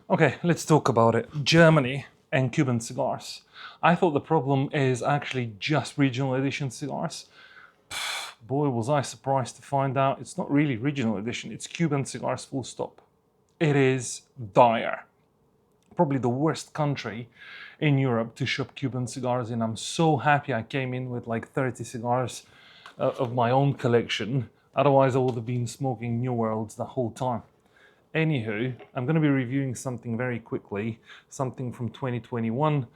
Okay, let's talk about it. Germany and Cuban cigars. I thought the problem is actually just regional edition cigars. Boy, was I surprised to find out it's not really regional edition, it's Cuban cigars full stop. It is dire. Probably the worst country in Europe to shop Cuban cigars in. I'm so happy I came in with like 30 cigars of my own collection. Otherwise, I would have been smoking New Worlds the whole time. Anywho, I'm going to be reviewing something very quickly, something from 2021,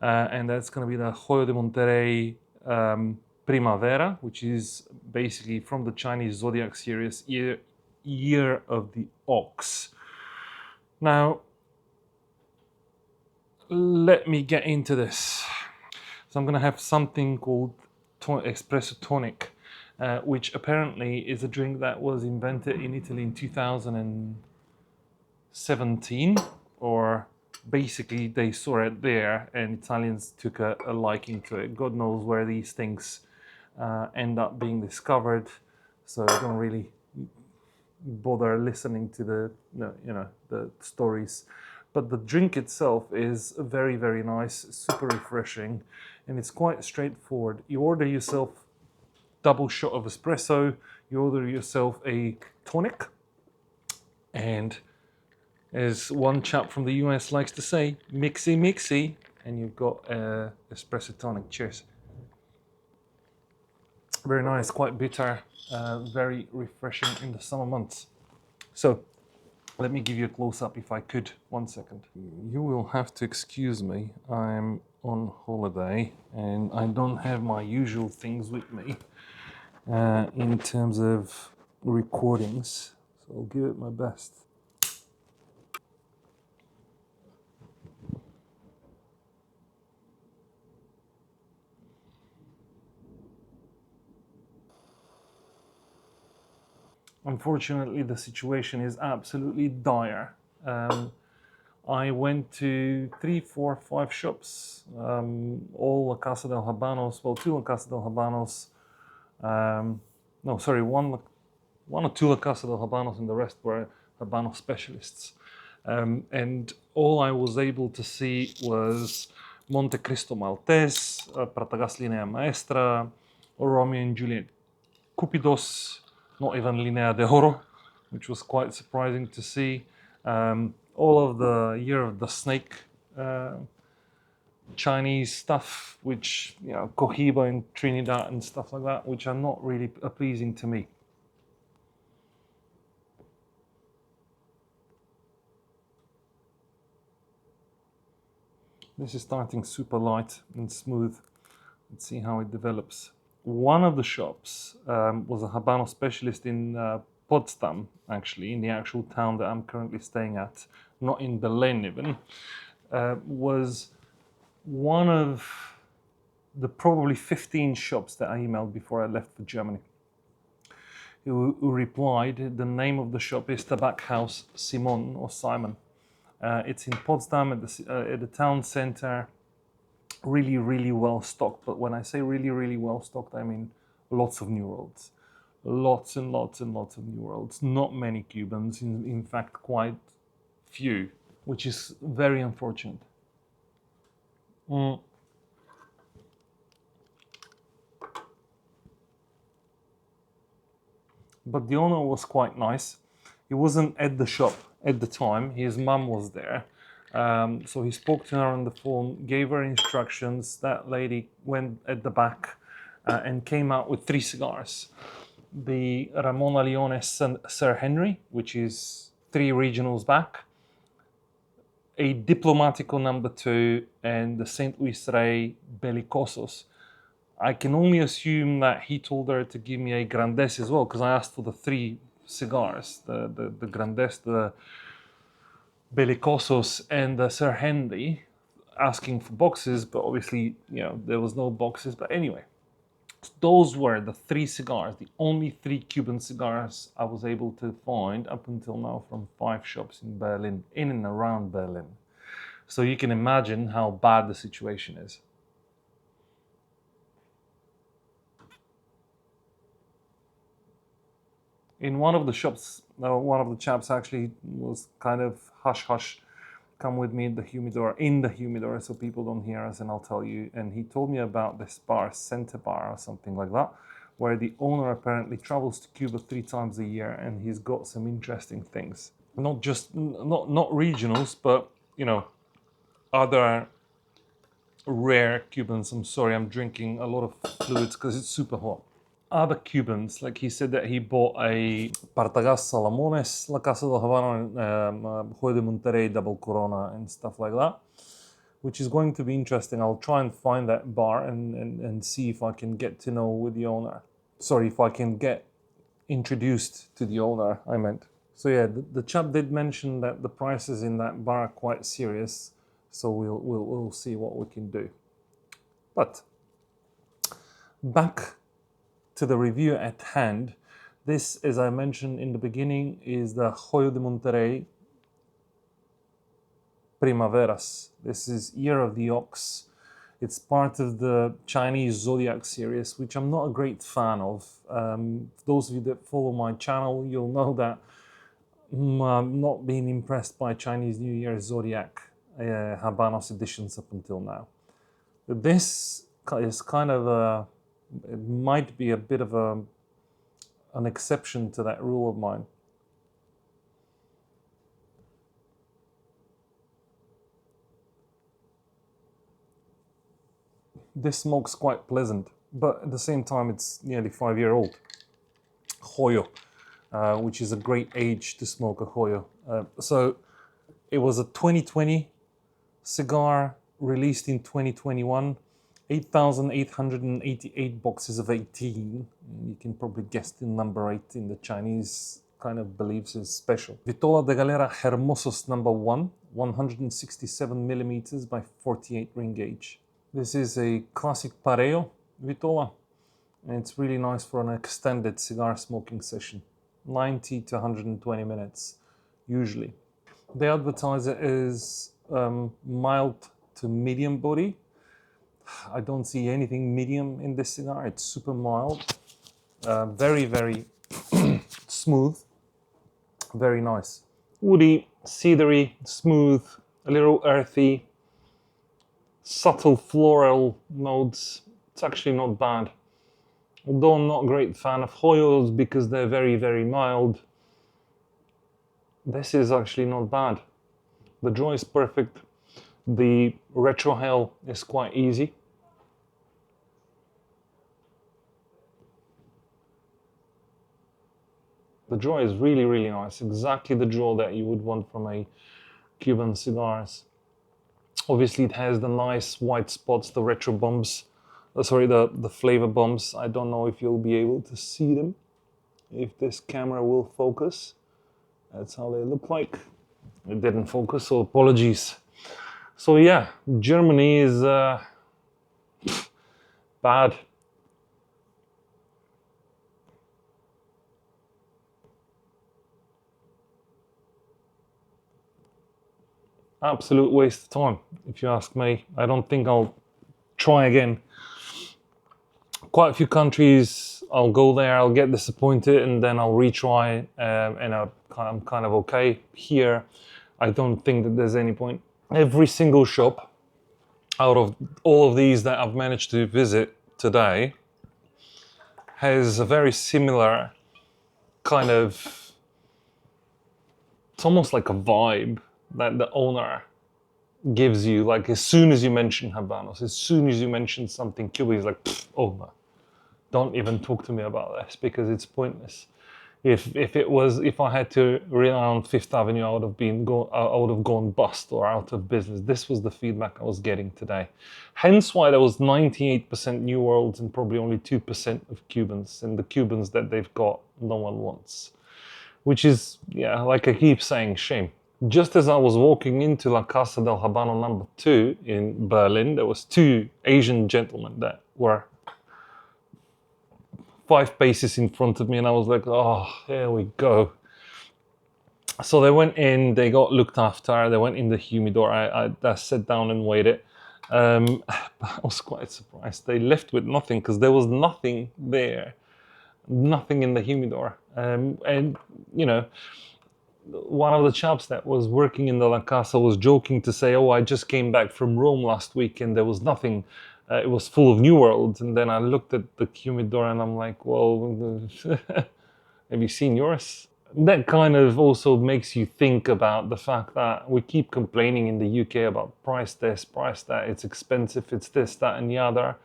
and that's going to be the Hoyo De Monterrey Primavera, which is basically from the Chinese Zodiac series, Year of the Ox. Now, let me get into this. So I'm going to have something called Espresso Tonic, which apparently is a drink that was invented in Italy in 2017, or basically they saw it there and Italians took a liking to it. God knows where these things end up being discovered, so I don't really bother listening to the the stories. But the drink itself is very, very nice, super refreshing, and it's quite straightforward. You order yourself double shot of espresso, you order yourself a tonic, and as one chap from the US likes to say, mixy mixy, and you've got espresso tonic. Cheers. Very nice, quite bitter, very refreshing in the summer months. So let me give you a close-up if I could. 1 second. You will have to excuse me. I'm on holiday and I don't have my usual things with me in terms of recordings. So I'll give it my best. Unfortunately, the situation is absolutely dire. I went to 3, 4, 5 shops, all La Casa del Habanos, well, 2 La Casa del Habanos, no, sorry, one or 2 La Casa del Habanos, and the rest were Habano specialists. And all I was able to see was Monte Cristo Maltese, Pratagas Linea Maestra, Romeo and Juliet Cupidos, not even Linea de Oro, which was quite surprising to see. All of the Year of the Snake Chinese stuff, which, you know, Cohiba in Trinidad and stuff like that, which are not really pleasing to me. This is starting super light and smooth. Let's see how it develops. One of the shops was a Habano specialist in Potsdam, actually, in the actual town that I'm currently staying at, not in Berlin even, was one of the probably 15 shops that I emailed before I left for Germany. Who replied, the name of the shop is Tabakhaus Simon or Simon. It's in Potsdam at the town center. Really, really well stocked. But when I say really, really well stocked, I mean lots of New Worlds. Lots and lots and lots of New Worlds. Not many Cubans, in fact, quite few, which is very unfortunate. But the owner was quite nice. He wasn't at the shop at the time. His mum was there. So he spoke to her on the phone, gave her instructions. That lady went at the back and came out with 3 cigars. The Ramona Leones Sir Henry, which is 3 regionals back, a Diplomatico number 2, and the St. Louis Rey Belicosos. I can only assume that he told her to give me a Grandes as well, because I asked for the 3 cigars, the Grandes, the Belicosos, and the Sir Henry, asking for boxes, but obviously, you know, there was no boxes. But anyway, those were the 3 cigars, the only 3 Cuban cigars I was able to find up until now from 5 shops in Berlin, in and around Berlin. So you can imagine how bad the situation is. In one of the shops, one of the chaps actually was kind of hush hush come with me in the humidor, so people don't hear us, and I'll tell you. And he told me about this bar, Center Bar or something like that, where the owner apparently travels to Cuba 3 times a year, and he's got some interesting things. Not regionals, but you know, other rare Cubans. I'm sorry, I'm drinking a lot of fluids because it's super hot. Other Cubans, like he said that he bought a Partagas Salamones, La Casa del Habano, Hoyo De Monterrey, Double Corona, and stuff like that, which is going to be interesting. I'll try and find that bar and see if I can get to know with the owner. Sorry, if I can get introduced to the owner, I meant. So yeah, the chap did mention that the prices in that bar are quite serious, so we'll see what we can do. But back to the review at hand. This, as I mentioned in the beginning, is the Hoyo De Monterrey Primaveras. This is Year of the Ox. It's part of the Chinese Zodiac series, which I'm not a great fan of. Those of you that follow my channel, you'll know that I'm not being impressed by Chinese New Year Zodiac Habanos editions up until now. This is kind of it might be a bit of an exception to that rule of mine. This smoke's quite pleasant, but at the same time it's nearly 5-year-old Hoyo, which is a great age to smoke a Hoyo. So it was a 2020 cigar released in 2021. 8,888 boxes of 18. You can probably guess the number 8 in the Chinese kind of beliefs is special. Vitola de Galera Hermosos number 1, 167 millimeters by 48 ring gauge. This is a classic Pareo Vitola, and it's really nice for an extended cigar smoking session. 90 to 120 minutes, usually. They advertise it as mild to medium body. I don't see anything medium in this cigar. It's super mild, very, very smooth, very nice. Woody, cedary, smooth, a little earthy, subtle floral notes. It's actually not bad. Although I'm not a great fan of Hoyos because they're very, very mild, this is actually not bad. The draw is perfect. The retrohale is quite easy. The draw is really, really nice. Exactly the draw that you would want from a Cuban cigars. Obviously, it has the nice white spots, the retro bumps. The flavor bumps. I don't know if you'll be able to see them, if this camera will focus. That's how they look like. It didn't focus, so apologies. So yeah, Germany is bad. Absolute waste of time, if you ask me. I don't think I'll try again. Quite a few countries, I'll go there, I'll get disappointed, and then I'll retry, and I'm kind of okay. Here, I don't think that there's any point. Every single shop out of all of these that I've managed to visit today has a very similar kind of, it's almost like a vibe that the owner gives you. Like as soon as you mention Habanos, as soon as you mention something Cuban, he's like, oh no, don't even talk to me about this because it's pointless. If I had to rely on Fifth Avenue, I would have gone bust or out of business. This was the feedback I was getting today. Hence why there was 98% New Worlds and probably only 2% of Cubans, and the Cubans that they've got, no one wants. Which is, yeah, like I keep saying, shame. Just as I was walking into La Casa del Habano number 2 in Berlin, there was 2 Asian gentlemen that were 5 paces in front of me, and I was like, oh, here we go. So they went in, they got looked after, they went in the humidor. I sat down and waited. I was quite surprised. They left with nothing because there was nothing there, nothing in the humidor. And, you know, one of the chaps that was working in the La Casa was joking to say, "Oh, I just came back from Rome last week and there was nothing. It was full of New World." And then I looked at the humidor and I'm like, "Well, have you seen yours?" That kind of also makes you think about the fact that we keep complaining in the UK about price this, price that, it's expensive, it's this, that, and the other.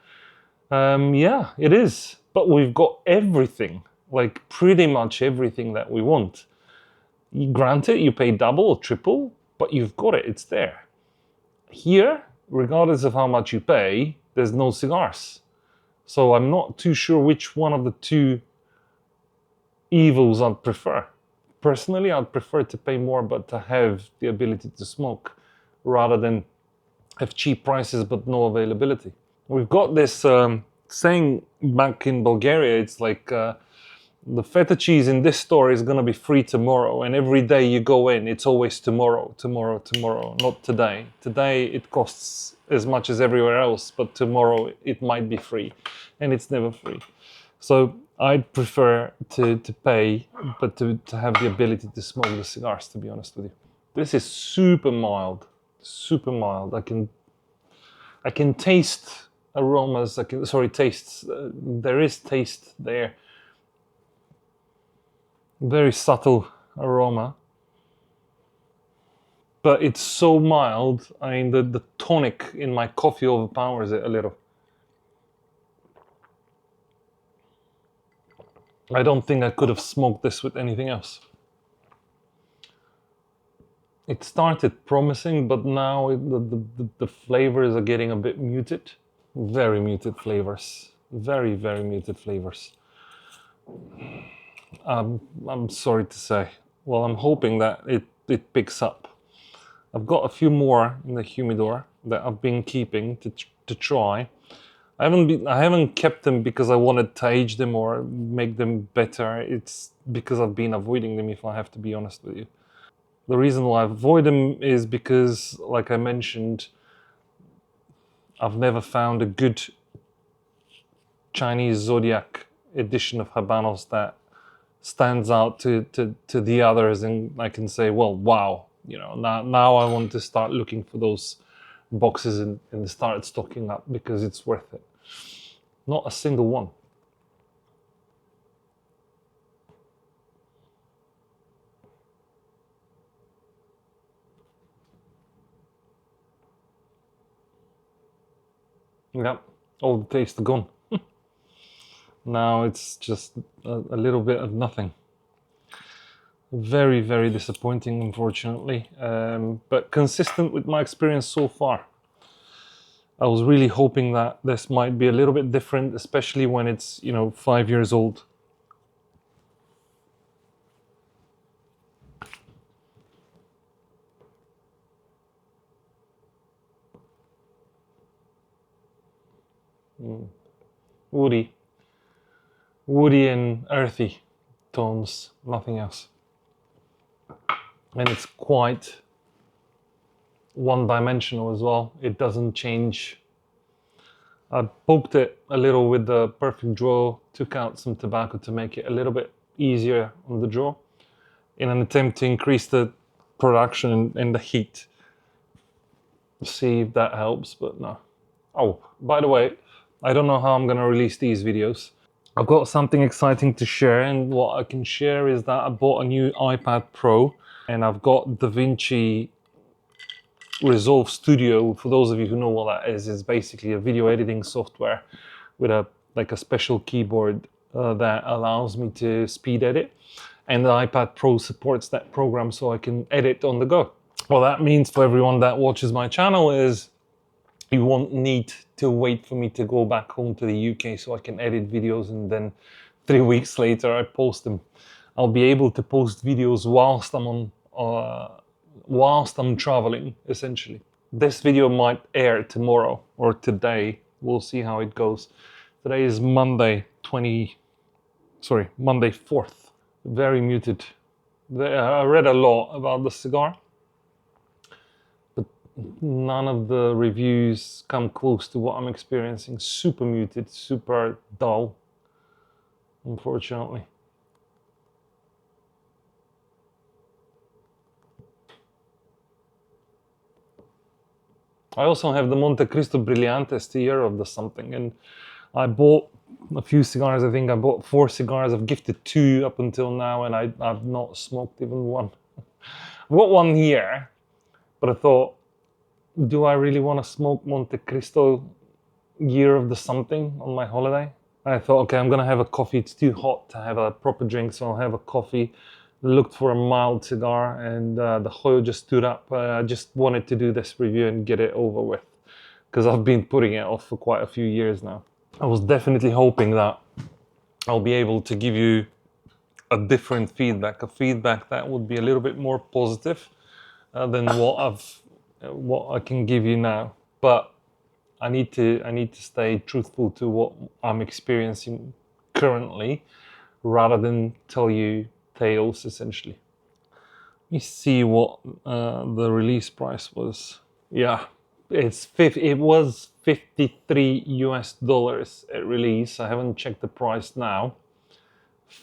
Yeah, it is. But we've got everything, like pretty much everything that we want. Granted, you pay double or triple, but you've got it, it's there. Here, regardless of how much you pay, there's no cigars. So I'm not too sure which one of the two evils I'd prefer. Personally, I'd prefer to pay more but to have the ability to smoke rather than have cheap prices but no availability. We've got this saying back in Bulgaria, it's like the feta cheese in this store is going to be free tomorrow, and every day you go in, it's always tomorrow, tomorrow, tomorrow, not today. Today it costs as much as everywhere else, but tomorrow it might be free, and it's never free. So I'd prefer to pay, but to have the ability to smoke the cigars, to be honest with you. This is super mild, super mild. I can taste aromas, tastes. There is taste there. Very subtle aroma. But it's so mild, I mean, the tonic in my coffee overpowers it a little. I don't think I could have smoked this with anything else. It started promising, but now the flavors are getting a bit muted. Very muted flavors. Very, very muted flavors. I'm sorry to say. Well, I'm hoping that it picks up. I've got a few more in the humidor that I've been keeping to try. I haven't kept them because I wanted to age them or make them better. It's because I've been avoiding them, if I have to be honest with you. The reason why I avoid them is because, like I mentioned, I've never found a good Chinese Zodiac edition of Habanos that stands out to the others, and I can say, well, wow, you know, now I want to start looking for those boxes and start stocking up because it's worth it. Not a single one. Yeah, all the taste gone. Now it's just a little bit of nothing. Very, very disappointing, unfortunately, but consistent with my experience so far. I was really hoping that this might be a little bit different, especially when it's, 5 years old. Woody and earthy tones, nothing else. And it's quite one-dimensional as well. It doesn't change. I poked it a little with the perfect draw, took out some tobacco to make it a little bit easier on the draw in an attempt to increase the production and the heat. See if that helps, but no. Oh, by the way, I don't know how I'm gonna release these videos. I've got something exciting to share, and what I can share is that I bought a new iPad Pro, and I've got DaVinci Resolve Studio. For those of you who know what that is, it's basically a video editing software with a special keyboard that allows me to speed edit, and the iPad Pro supports that program, so I can edit on the go. What that means for everyone that watches my channel is you won't need to wait for me to go back home to the UK so I can edit videos and then 3 weeks later I post them. I'll be able to post videos whilst I'm traveling, essentially. This video might air tomorrow or today. We'll see how it goes. Today is Monday 4th. Very muted. I read a lot about the cigar, but none of the reviews come close to what I'm experiencing. Super muted, super dull, unfortunately. I also have the Monte Cristo Brillante Stier of the something, and I bought a few cigars. I think I bought 4 cigars. I've gifted 2 up until now, and I've not smoked even one. I've got one here, but I thought, do I really want to smoke Monte Cristo year of the something on my holiday? I thought, okay, I'm gonna have a coffee. It's too hot to have a proper drink, so I'll have a coffee. Looked for a mild cigar, and the Hoyo just stood up. I just wanted to do this review and get it over with, because I've been putting it off for quite a few years now. I was definitely hoping that I'll be able to give you a different feedback, a feedback that would be a little bit more positive than what I can give you now. But I need to stay truthful to what I'm experiencing currently, rather than tell you tales essentially. Let me see what the release price was. Yeah, it was $53 US at release. I haven't checked the price now.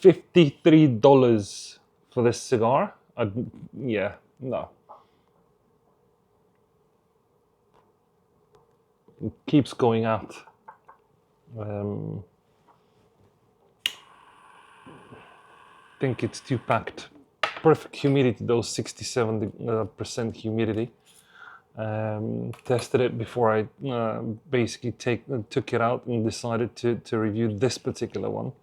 $53 for this cigar? Yeah, no. It keeps going out. I think it's too packed. Perfect humidity though, 67% humidity. Tested it before I basically took it out and decided to review this particular one.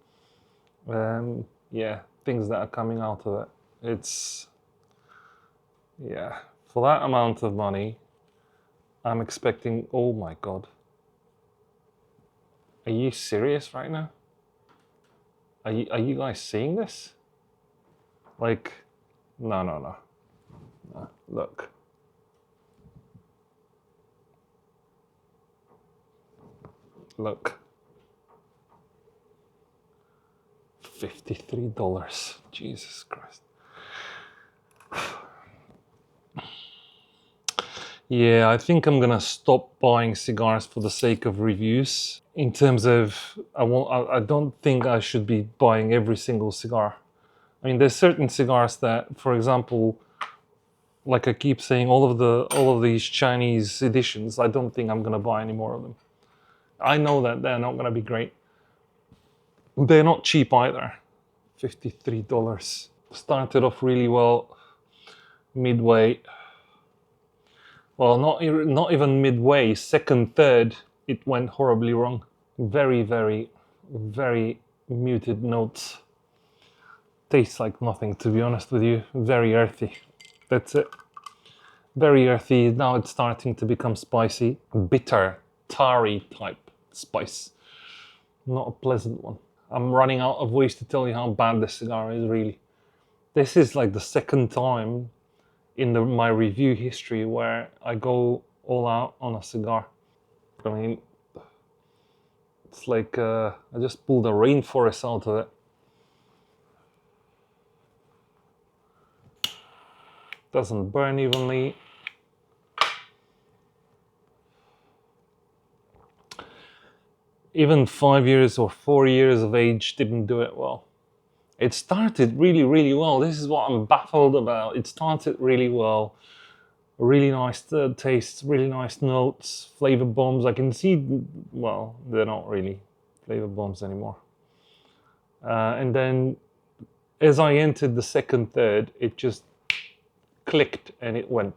Yeah, things that are coming out of it. It's, yeah, for that amount of money, I'm expecting, oh my God. Are you serious right now? Are you guys seeing this? Like, no. Look. Look. $53. Jesus Christ. Yeah, I think I'm gonna stop buying cigars for the sake of reviews. In terms of, I don't think I should be buying every single cigar. I mean, there's certain cigars that, for example, like I keep saying, all of these Chinese editions, I don't think I'm gonna buy any more of them. I know that they're not gonna be great. They're not cheap either. $53. Started off really well. Midway, well, not even midway. Second, third, it went horribly wrong. Very, very, very muted notes. Tastes like nothing, to be honest with you. Very earthy. That's it. Very earthy. Now it's starting to become spicy. Bitter, tarry type spice. Not a pleasant one. I'm running out of ways to tell you how bad this cigar is, really. This is like the second time in my review history where I go all out on a cigar. I mean, it's like I just pulled a rainforest out of it. Doesn't burn evenly. Even 5 years or 4 years of age didn't do it well. It started really, really well. This is what I'm baffled about. It started really well. Really nice tastes, really nice notes, flavor bombs. I can see, well, they're not really flavor bombs anymore. And then as I entered the second, third, it just clicked and it went.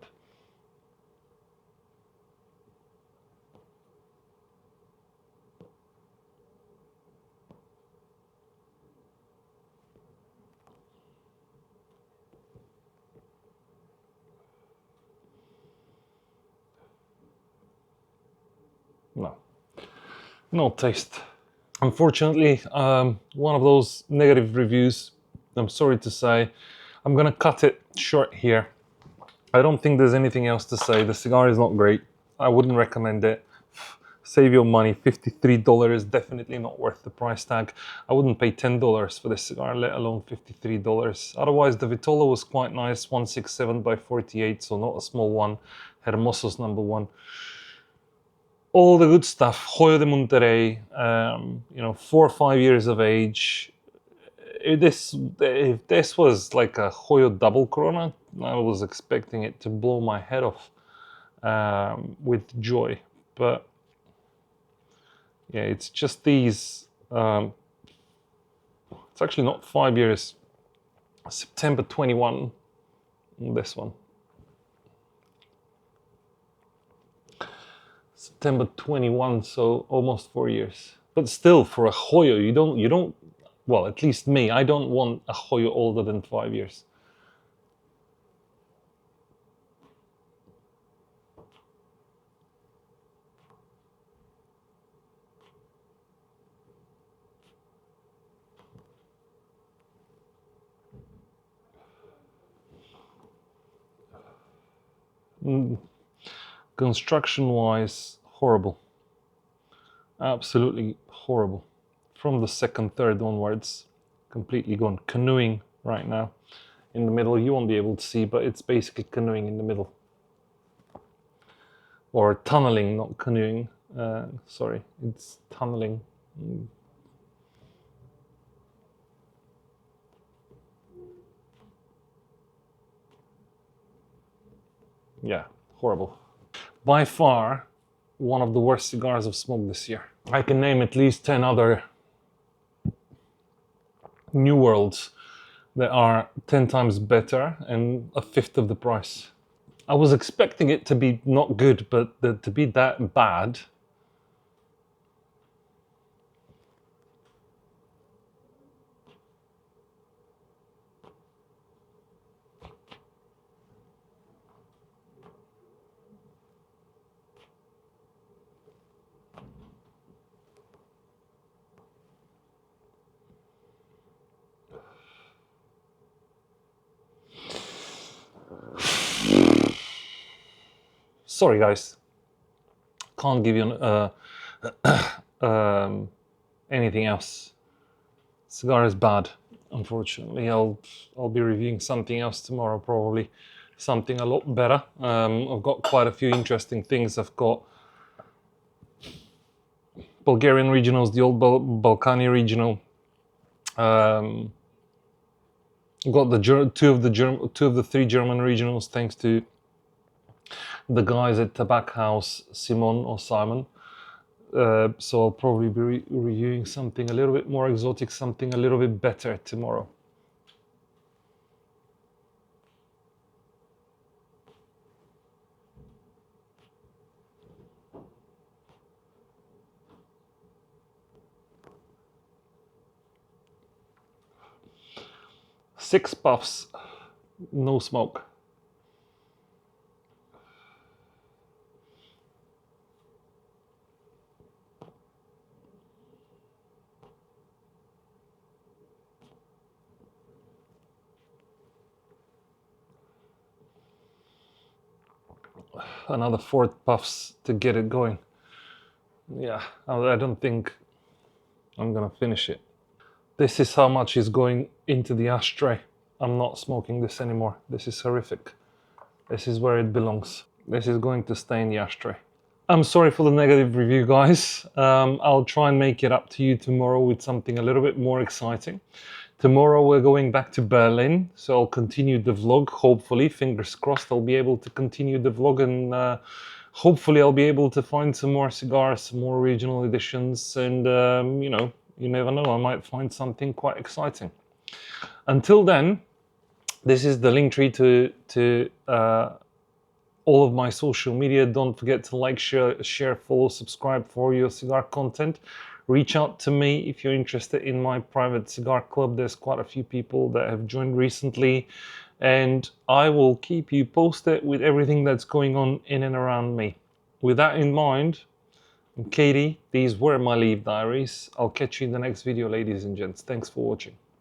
No taste. Unfortunately, one of those negative reviews, I'm sorry to say. I'm gonna cut it short here. I don't think there's anything else to say. The cigar is not great. I wouldn't recommend it. Save your money. $53, definitely not worth the price tag. I wouldn't pay $10 for this cigar, let alone $53. Otherwise, the Vitola was quite nice, 167 by 48, so not a small one. Hermoso's number 1. All the good stuff. Hoyo De Monterrey, 4 or 5 years of age. If this was like a Hoyo double Corona, I was expecting it to blow my head off. with joy. But yeah, it's just these. It's actually not 5 years. September 21. This one. September 21, so almost 4 years. But still, for a Hoyo, you don't. Well, at least me, I don't want a Hoyo older than 5 years. Construction-wise, horrible. Absolutely horrible. From the second, third onwards, completely gone. Canoeing right now in the middle. You won't be able to see, but it's basically canoeing in the middle. Or tunneling, not canoeing. Sorry, it's tunneling. Yeah, horrible. By far, one of the worst cigars I've smoked this year. I can name at least 10 other New Worlds that are 10 times better and a fifth of the price. I was expecting it to be not good, but to be that bad. Sorry guys, can't give you anything else. Cigar is bad, unfortunately. I'll be reviewing something else tomorrow, probably something a lot better. I've got quite a few interesting things. I've got Bulgarian regionals, the old Balkany regional. I've got the two of the three German regionals, thanks to the guys at Tobacco House, Simon or Simon. So I'll probably be reviewing something a little bit more exotic, something a little bit better tomorrow. Six puffs, no smoke. Another 4 puffs to get it going. Yeah, I don't think I'm gonna finish it. This is how much is going into the ashtray. I'm not smoking this anymore. This is horrific. This is where it belongs. This is going to stay in the ashtray. I'm sorry for the negative review, guys. I'll try and make it up to you tomorrow with something a little bit more exciting. Tomorrow we're going back to Berlin, so I'll continue the vlog. Hopefully, fingers crossed, I'll be able to continue the vlog, and hopefully I'll be able to find some more cigars, some more regional editions, and you know, you never know, I might find something quite exciting. Until then, this is the link tree to all of my social media. Don't forget to like, share, follow, subscribe for your cigar content. Reach out to me if you're interested in my private cigar club. There's quite a few people that have joined recently, and I will keep you posted with everything that's going on in and around me. With that in mind, I'm KD. These were my Leaf Diaries. I'll catch you in the next video, ladies and gents. Thanks for watching.